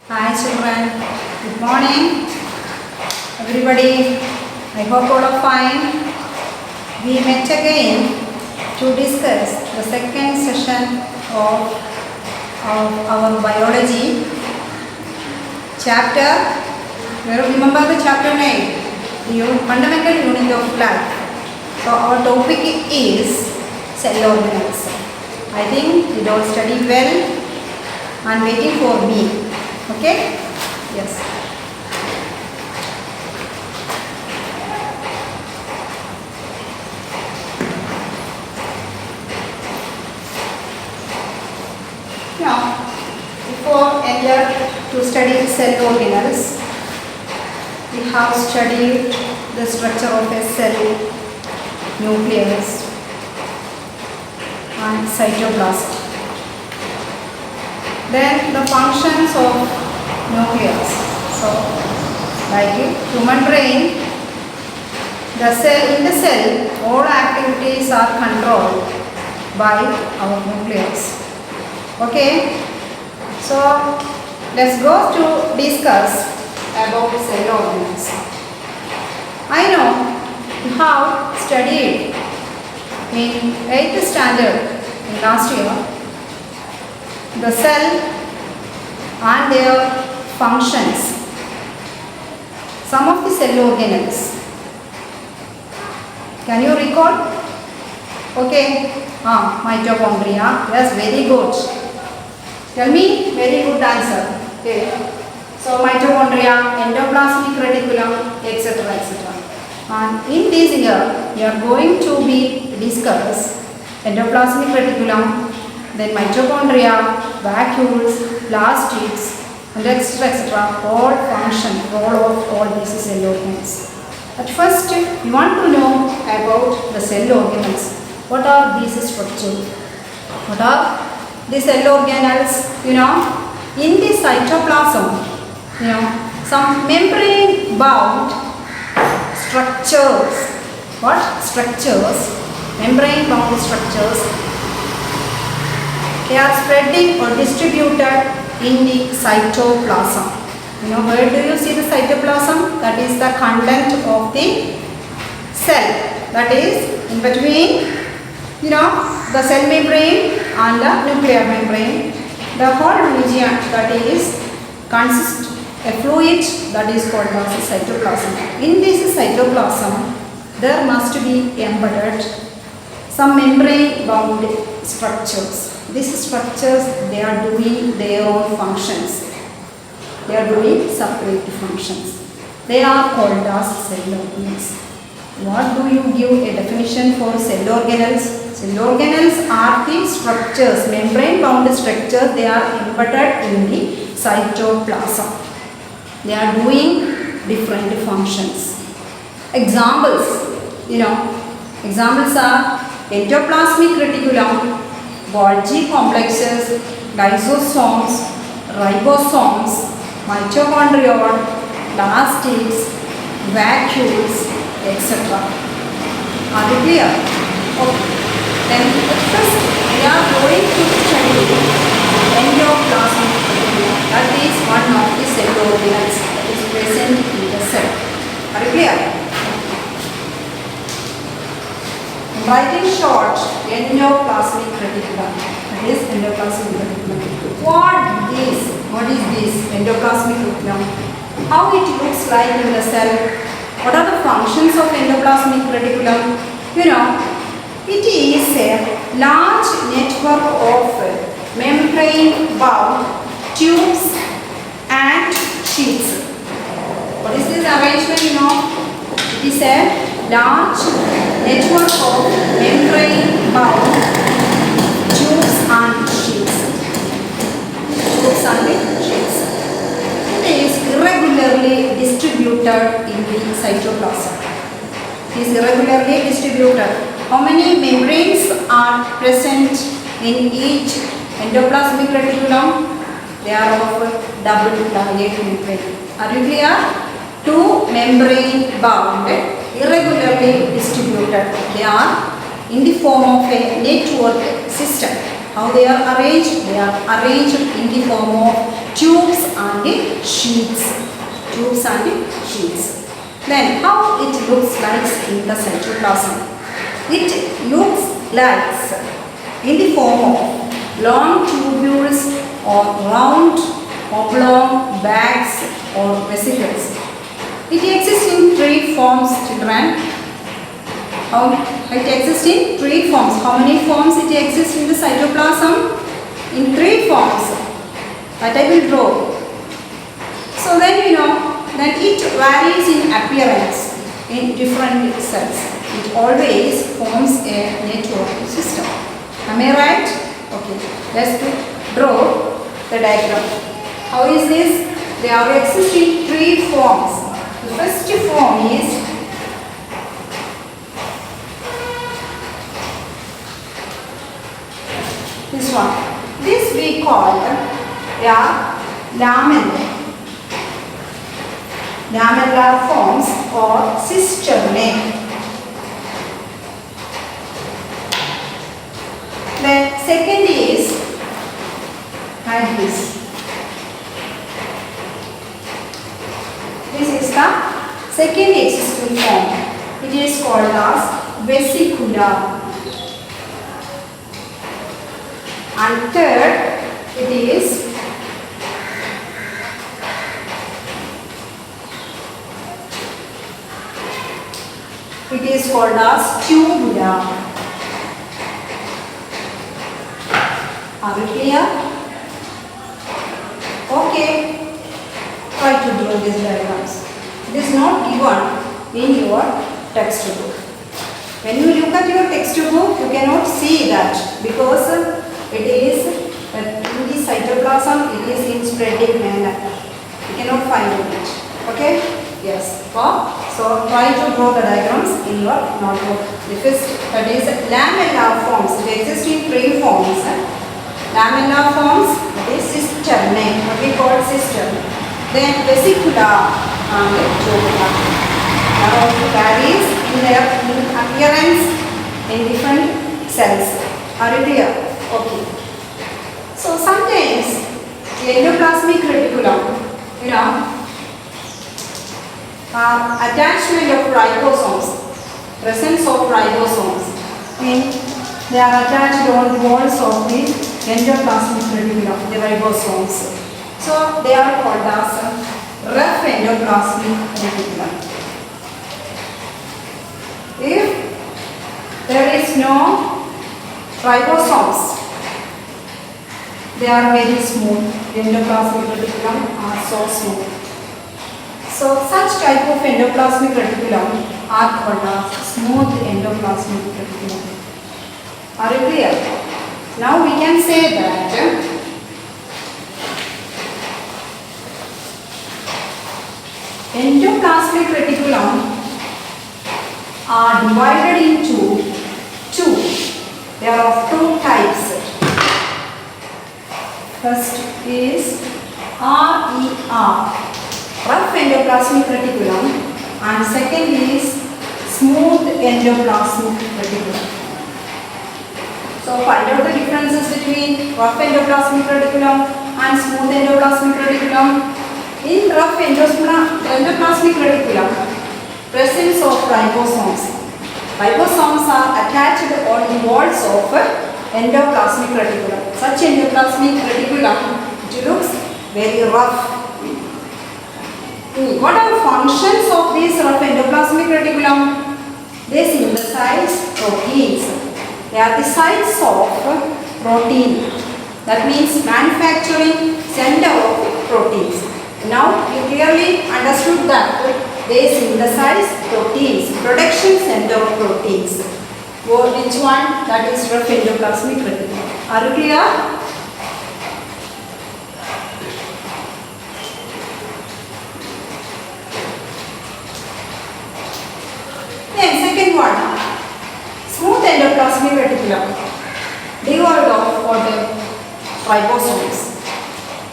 Hi children, good morning everybody. I hope all are fine. We met again to discuss the second session of our biology chapter. Remember the chapter name, the fundamental unit of life. So our topic is cell organelles. I think you all study well and waiting for me. Okay? Yes. Now, before enter to study cell organelles, we have studied the structure of a cell, nucleus and cytoplasm. Then the functions of nucleus. So, like human brain, in the cell, all activities are controlled by our nucleus. Okay. So, let's go to discuss about cell organelles. I know you have studied in 8th standard in last year the cell and their functions. Some of the cell organelles. Can you recall? Okay. Mitochondria. Yes, very good. Tell me, very good answer. Okay. So mitochondria, endoplasmic reticulum, etc. etc. And in this year, we are going to be discuss endoplasmic reticulum, then mitochondria, vacuoles, plastids, and etc. all function, role of all these cell organelles. At first, we want to know about the cell organelles. What are these structures? What are the cell organelles? In the cytoplasm, some membrane bound structures. What structures? Membrane bound structures. They are spreading or distributed in the cytoplasm. Where do you see the cytoplasm? That is the content of the cell. That is in between, the cell membrane and the nuclear membrane. The whole region that is consists a fluid that is called as the cytoplasm. In this cytoplasm, there must be embedded some membrane bound structures. These structures, they are doing their own functions. They are doing separate functions. They are called as cell organelles. What do you give a definition for cell organelles? Cell organelles are the structures, membrane bound structures. They are embedded in the cytoplasm. They are doing different functions. Examples, examples are endoplasmic reticulum, Golgi complexes, lysosomes, ribosomes, mitochondria, plastids, vacuoles, etc. Are you clear? Okay. Then first we are going to study endoplasmic reticulum. That is one of the cell organelles that is present in the cell. Are you clear? Writing short, endoplasmic reticulum. That is endoplasmic reticulum. What is this endoplasmic reticulum? How it looks like in the cell? What are the functions of endoplasmic reticulum? It is a large network of membrane bound tubes and sheets. What is this arrangement? It is a large network of membrane bound tubes and sheets. Tubes and sheets. It is irregularly distributed in the cytoplasm. It is irregularly distributed. How many membranes are present in each endoplasmic reticulum? They are of double layered membrane. Are you clear? Two membrane bound, irregularly distributed. They are in the form of a network system. How they are arranged? They are arranged in the form of tubes and sheets. Tubes and sheets. Then how it looks like in the cytoplasm? It looks like in the form of long tubules or round oblong bags or vesicles. It exists in three forms, children. It exists in three forms. How many forms it exists in the cytoplasm? In three forms that I will draw. So then you know that it varies in appearance in different cells. It always forms a network system. Am I right? Okay. Let's draw the diagram. How is this? There are existing three forms. The first form is this one. This we call lamellar forms or cisternae. The second is like this. This is the second existing form. It is called as vesicular. And third, it is called as tubular. Are we clear? Okay. Try to draw these diagrams. It is not given in your textbook. When you look at your textbook, you cannot see that because it is in the cytoplasm, it is in spreading manner. You cannot find it. Okay? Yes. So try to draw the diagrams in your notebook. The first, that is lamellar forms. It exists in three forms. Lamellar forms, that is cisternae, what we call cistern. Then vesicular and tubular. Now it varies in their appearance in different cells. Are you clear? Okay. So sometimes the endoplasmic reticulum, attachment of ribosomes, presence of ribosomes, they are attached on the walls of the endoplasmic reticulum, the ribosomes. So they are called as rough endoplasmic reticulum. If there is no ribosomes, they are very smooth. The endoplasmic reticulum are so smooth. So such type of endoplasmic reticulum are called as smooth endoplasmic reticulum. Are you clear? Now we can say that endoplasmic reticulum are divided into two. There are of two types. First is RER, rough endoplasmic reticulum, and second is smooth endoplasmic reticulum. So find out the differences between rough endoplasmic reticulum and smooth endoplasmic reticulum. In rough endoplasmic reticulum, presence of ribosomes. Ribosomes are attached on the walls of endoplasmic reticulum. Such endoplasmic reticulum, it looks very rough. What are the functions of this rough endoplasmic reticulum? They synthesize proteins. They are the sites of protein. That means manufacturing center of proteins. Now you clearly understood that they synthesize proteins, production center of proteins. Which one? That is rough endoplasmic reticulum. Are you clear? Then second one, smooth endoplasmic reticulum, devoid of what? Ribosomes.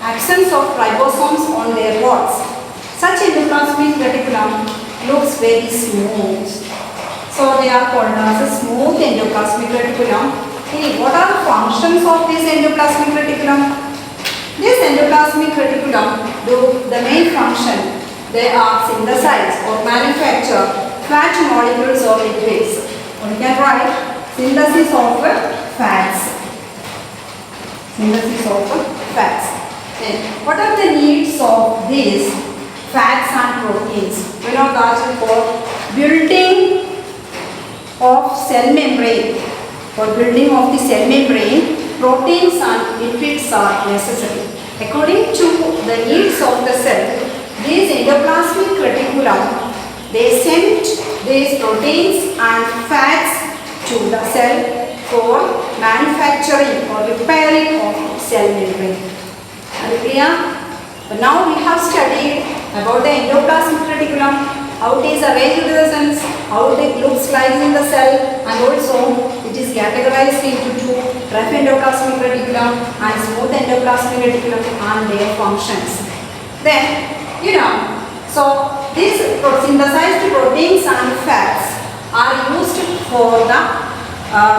Absence of ribosomes on their walls. Such endoplasmic reticulum looks very smooth. So they are called as a smooth endoplasmic reticulum. What are the functions of this endoplasmic reticulum? This endoplasmic reticulum do the main function. They are synthesize or manufacture fat molecules or lipids. Or you can write synthesis of fats. Synthesis of fats. Then what are the needs of these fats and proteins? We know that for building of cell membrane, for building of the cell membrane, proteins and lipids are necessary. According to the needs of the cell, these endoplasmic reticulum, they send these proteins and fats to the cell for manufacturing or repairing of cell membrane. Are you clear? But now we have studied about the endoplasmic reticulum, how it is arranged in the cells, how it looks like in the cell, and also it is categorized into two: rough endoplasmic reticulum and smooth endoplasmic reticulum and their functions. Then, so these synthesized proteins and fats are used for the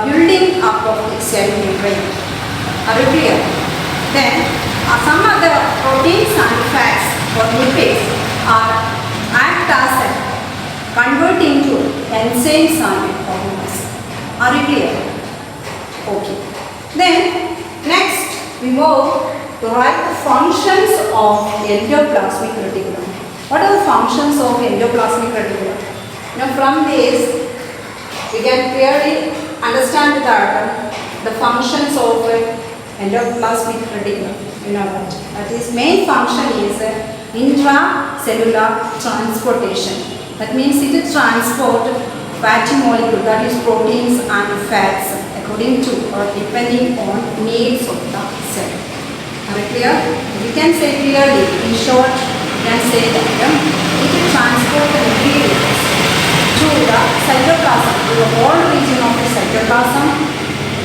building up of the cell membrane. Are you clear? Then some other proteins and fats or lipids act as a converting to enzymes and polymers. Are you clear? Okay. Then next we move to write the functions of endoplasmic reticulum. What are the functions of endoplasmic reticulum? Now from this we can clearly understand that the functions of endoplasmic reticulum. You know that is main function is intracellular transportation. That means it transport fatty molecule, that is proteins and fats, according to or depending on needs of the cell. Are you clear? We can say clearly, in short, we can say that it transports the nucleus to the cytoplasm, to the whole region of the cytoplasm,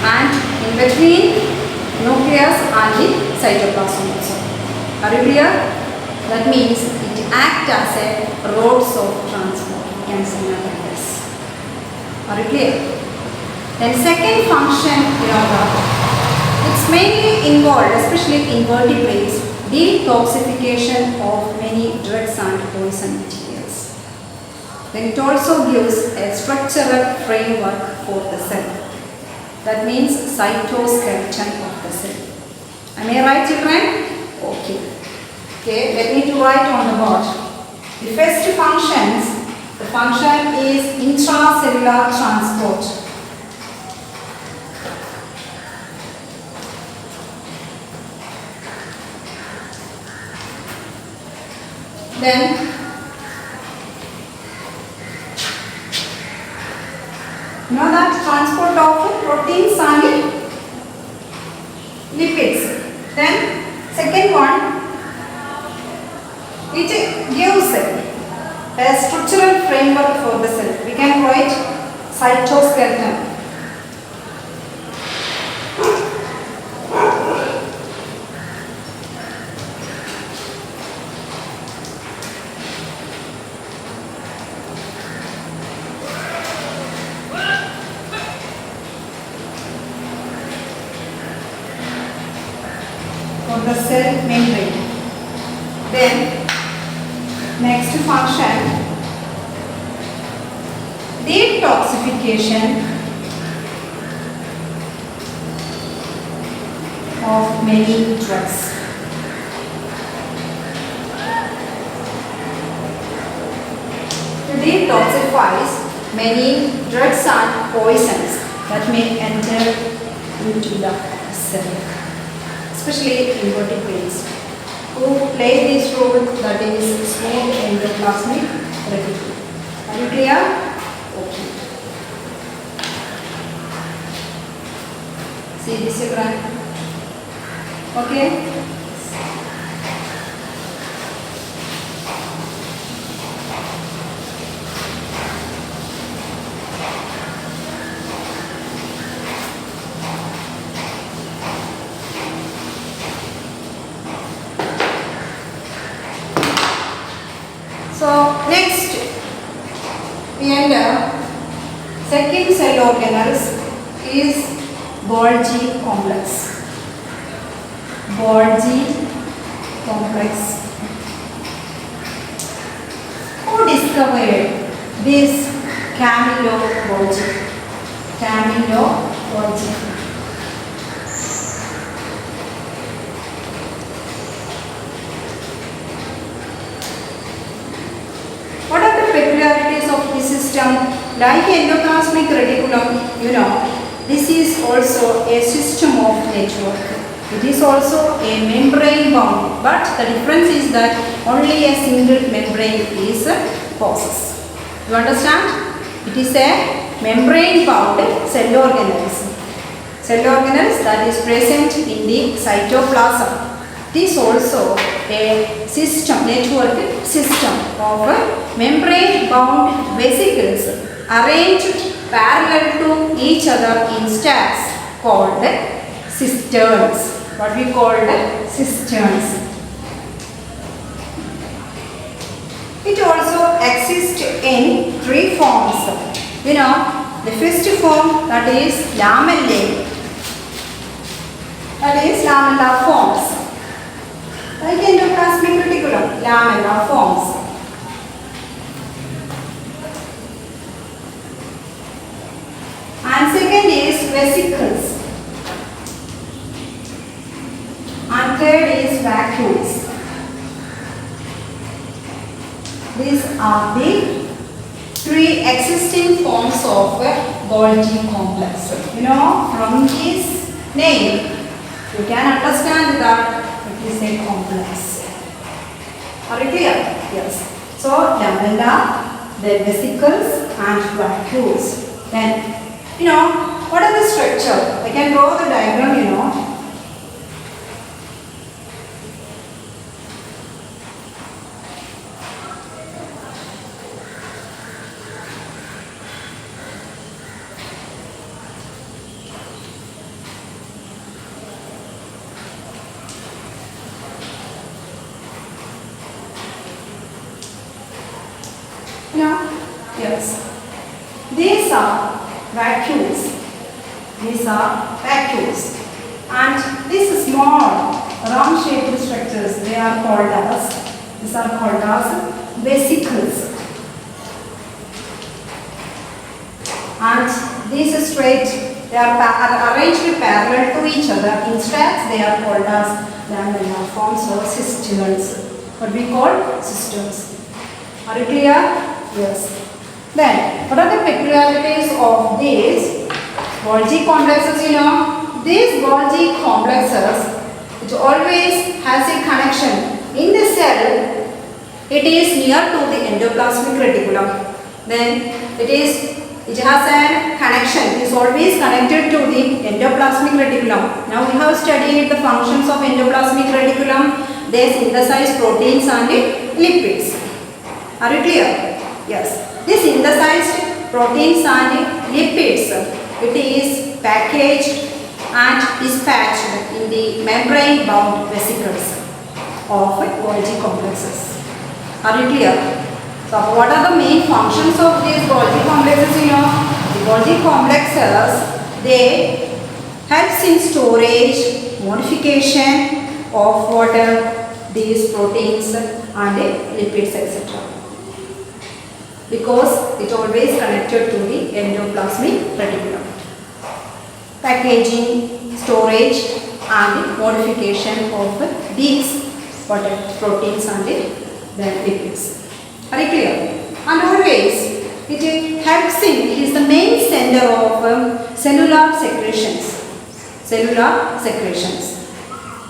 and in between nucleus and the cytoplasm also. Are you clear? That means it acts as a roads of transport. You can say like this. Are you clear? Then second function, it's mainly involved, especially in vertebrates, detoxification of many drugs and poison materials. Then it also gives a structural framework for the cell. That means cytoskeleton of the cell. Am I right, children? Okay. Okay, let me to write on the board. The first functions, the function is intracellular transport. Then that transport of proteins and lipids. Then second one, it gives a structural framework for the cell. We can write cytoskeleton. For the cell membrane. Then next function, detoxification of many drugs. It detoxifies many drugs and poisons that may enter into the cell, especially in vertebrates, who play this role, that is smooth endoplasmic reticulum. Are you clear? Okay. See this diagram. Okay. So next we enter second cell organelles is Golgi complex. Golgi complex. Who discovered this Camillo Golgi? Camillo Golgi. What are the peculiarities of this system? Like endoplasmic reticulum, you know, this is also a system of network. It is also a membrane bound, but the difference is that only a single membrane is possessed. You understand? It is a membrane bound cell organelles. Cell organelles that is present in the cytoplasm. It is also a system, network system of membrane bound vesicles arranged parallel to each other in stacks called cisterns. What we called cisterns. It also exists in three forms. You know, the first form, that is lamellae. That is lamellar forms. Like endoplasmic reticulum, lamellar forms. And second is vesicles. And third is vacuoles. These are the three existing forms of Golgi complex. You know, from this name, you can understand that it is a complex. Are you clear? Yes. So, lamella, then vesicles and vacuoles. Then, you know, what are the structure? I can draw the diagram, you know. Yes. These are vacuoles. These are vacuoles. And these small round shaped structures, they are called as vesicles. And these straight, they are arranged parallel to each other in stacks. They are called as lamellar forms or cisterns. What we call cisterns. Are you clear? Yes. Then, what are the peculiarities of these Golgi complexes? You know, these Golgi complexes, which always has a connection in the cell, it is near to the endoplasmic reticulum. Then, it has a connection, it is always connected to the endoplasmic reticulum. Now, we have studied the functions of endoplasmic reticulum. They synthesize proteins and lipids. Are you clear? Yes. These synthesized proteins and lipids, it is packaged and dispatched in the membrane bound vesicles of Golgi complexes. Are you clear? So, what are the main functions of these Golgi complexes? You know, the Golgi complexes, they helps in storage, modification of water, these proteins and lipids, etc. Because it always connected to the endoplasmic reticulum. Packaging, storage and modification of these proteins and then lipids. Are you clear? And always it helps in, it is the main center of cellular secretions.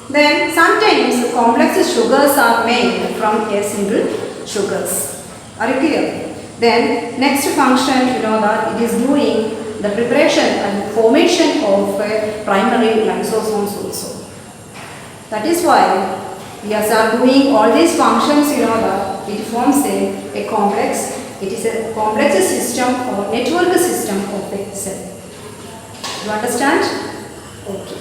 Then sometimes complex sugars are made from a single sugars. Are you clear? Then next function, you know, that it is doing the preparation and formation of primary lysosomes also. That is why we are doing all these functions, you know, that it forms a complex. It is a complex system or network system of the cell. You understand? Okay.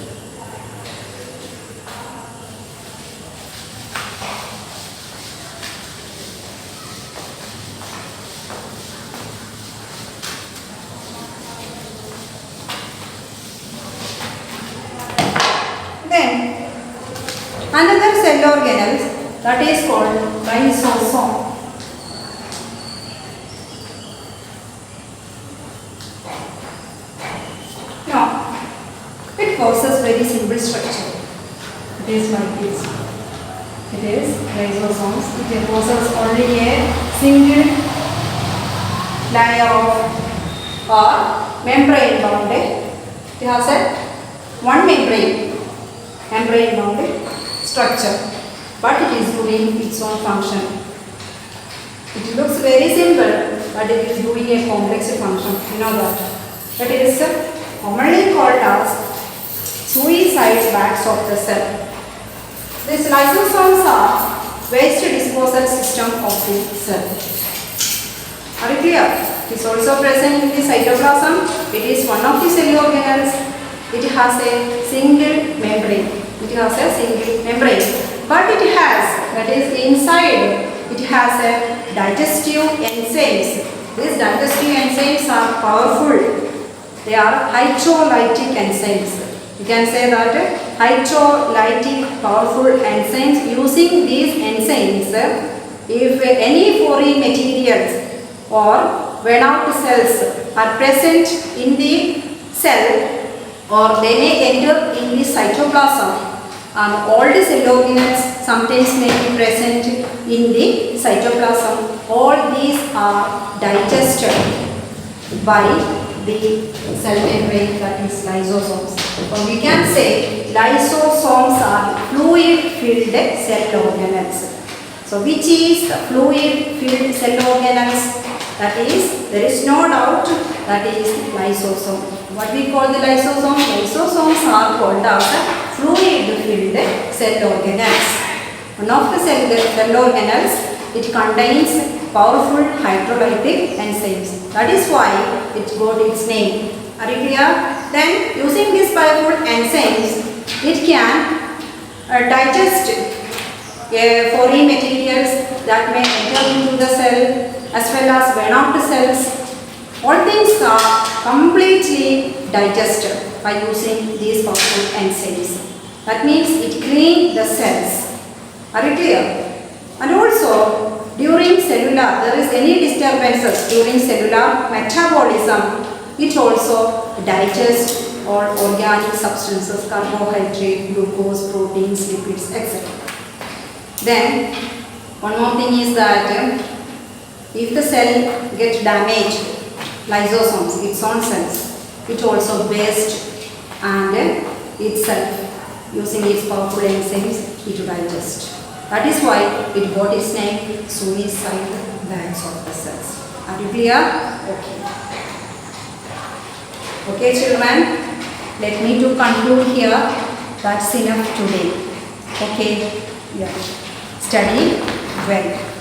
Another cell organelle that is called lysosome. Now, it possesses very simple structure. It is like this. It is lysosomes. It possesses only a single layer of or membrane bounded. It has a one membrane bounded structure, but it is doing its own function. It looks very simple, but it is doing a complex function. You know that. That is commonly called as suicide bags of the cell. These lysosomes are waste disposal system of the cell. Are you clear? It is also present in the cytoplasm. It is one of the cell organelles. It has a single membrane. But it has, that is inside, it has a digestive enzymes. These digestive enzymes are powerful. They are hydrolytic enzymes. You can say that hydrolytic powerful enzymes. Using these enzymes, if any foreign materials or worn out cells are present in the cell, or they may enter in the cytoplasm, and all the cell organelles sometimes may be present in the cytoplasm. All these are digested by the cell membrane, that is lysosomes. So we can say lysosomes are fluid-filled cell organelles. So which is the fluid-filled cell organelles? That is, there is no doubt, that is lysosome. What we call the lysosome? Lysosomes are called as fluid-filled cell organelles. One of the cell organelles, it contains powerful hydrolytic enzymes. That is why it got its name. Are you clear? Then, using these powerful enzymes, it can digest foreign materials that may enter into the cell, as well as burn out cells. All things are completely digested by using these powerful enzymes. That means it cleans the cells. Are you clear? And also, during cellular, there is any disturbances during cellular metabolism, it also digests all organic substances, carbohydrate, glucose, proteins, lipids, etc. Then, one more thing is that if the cell gets damaged, lysosomes, its own cells, it also wastes and itself, using its powerful enzymes, it digests. That is why it got its name, suicide bags of the cells. Are you clear? Okay. Okay children, let me to conclude here. That's enough today. Okay, yeah. Study well.